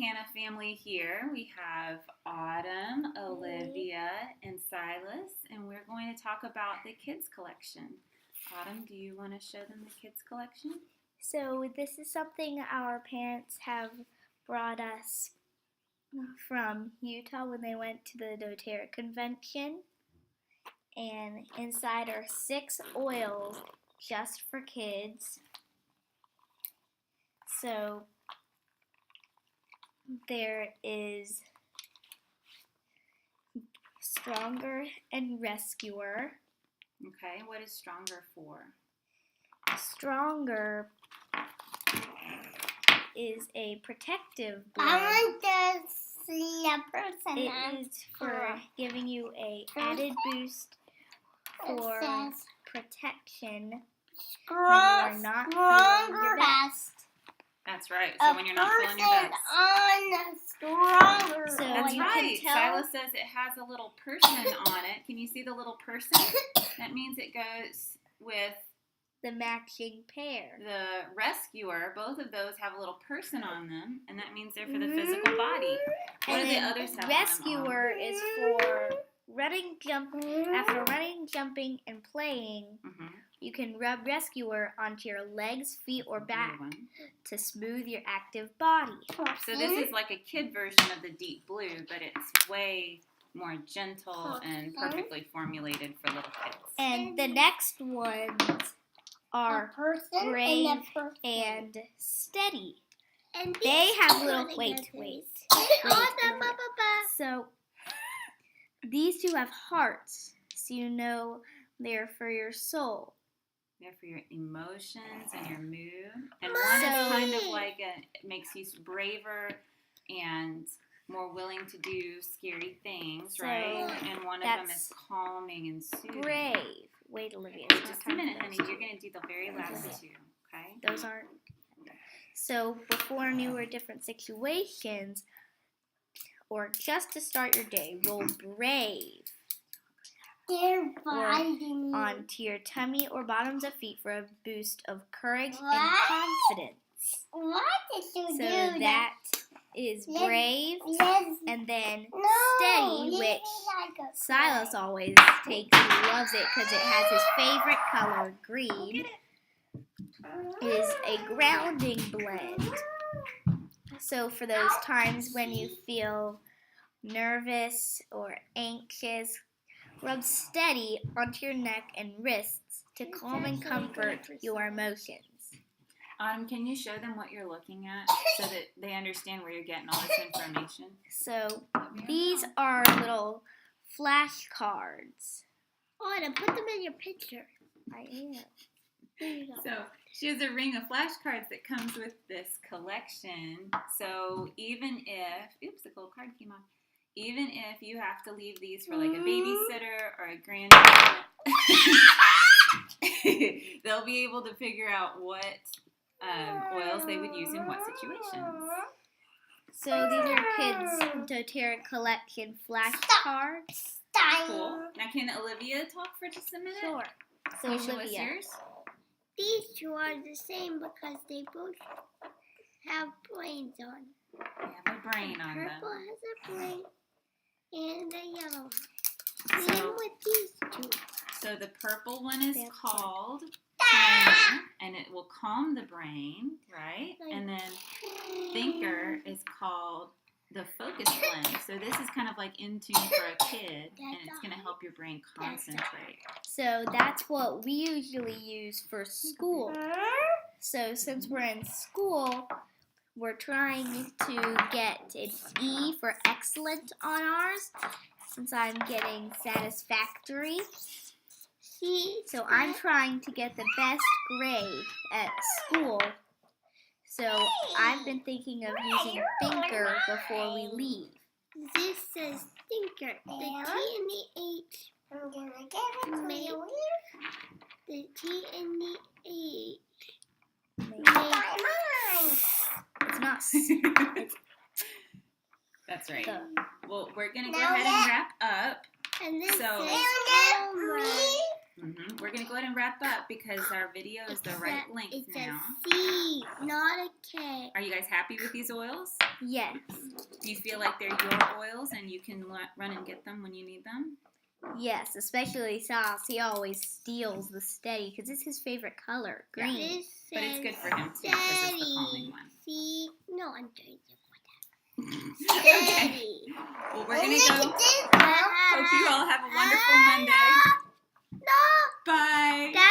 Hannah family here. We have Autumn, Olivia, and Silas, and we're going to talk about the kids collection. Autumn, do you want to show them the kids collection? So this is something our parents have brought us from Utah when they went to the doTERRA convention. And inside are 6 oils just for kids. So there is Stronger and Rescuer. Okay, what is Stronger for? Stronger is a protective blend. I want to see a person. It is for giving you a added boost for protection when you are not feeling your best. That's right. So when you're not feeling your best. Stronger. So That's you right. can tell. Silas says it has a little person on it. Can you see the little person? That means it goes with The matching pair. the Rescuer. Both of those have a little person on them, and that means they're for the physical body. What And do the then others have Rescuer is for running, after running, jumping, and playing. Mm-hmm. You can rub Rescuer onto your legs, feet, or back to smooth your active body. So this is like a kid version of the Deep Blue, but it's way more gentle and perfectly formulated for little kids. And the next ones are Brave and Steady. And They have little, wait. So these two have hearts, so you know they're for your soul. They're for your emotions and your mood. And one is kind of like it makes you braver and more willing to do scary things, right? And one of them is calming and soothing. Brave. Wait, Olivia. Just a minute, honey. You're going to do the very last two, okay? Those aren't. So before new or different situations, or just to start your day, roll Brave onto your tummy or bottoms of feet for a boost of courage and confidence. What did you do? So that is Brave, and then Steady, which Silas always takes. He loves it because it has his favorite color, green. Is a grounding blend. So for those times when you feel nervous or anxious, rub Steady onto your neck and wrists to calm and comfort your emotions. Can you show them what you're looking at so that they understand where you're getting all this information? So these are little flashcards. Oh, and put them in your picture. I am. So she has a ring of flashcards that comes with this collection. So even if, oops, the gold card came off. Even if you have to leave these for like a babysitter or a grandparent, they'll be able to figure out what oils they would use in what situations. So these are kids' doTERRA collection flashcards. Cool. Now can Olivia talk for just a minute? Sure. So Can you show us Olivia. yours? These two are the same because they both have brains on. They have a brain on them. Purple has a brain and the yellow one. Same with these two. So the purple one is called Timer, and it will calm the brain, right? And then Thinker is called the Focus Blend. So this is kind of like in tune for a kid, and it's going to help your brain concentrate. So that's what we usually use for school. So since we're in school, we're trying to get an E for excellent on ours, since I'm getting satisfactory. So I'm trying to get the best grade at school. So I've been thinking of using Thinker before we leave. This says Thinker. The T and the H. I'm gonna give it to you. The T and the H. It's not. That's right. Well, we're going to go ahead and wrap up. And this So- says We're going to go ahead and wrap up because our video is the right length It's now. a C, not a K. Are you guys happy with these oils? Yes. Do you feel like they're your oils and you can run and get them when you need them? Yes, especially Sauce. He always steals the Steady because it's his favorite color, green. This But it's says good for him too because it's the calming one. C. No, I'm doing it. Okay. Steady. Well, we're going to go. Hope you all have a wonderful Monday. No. Bye. That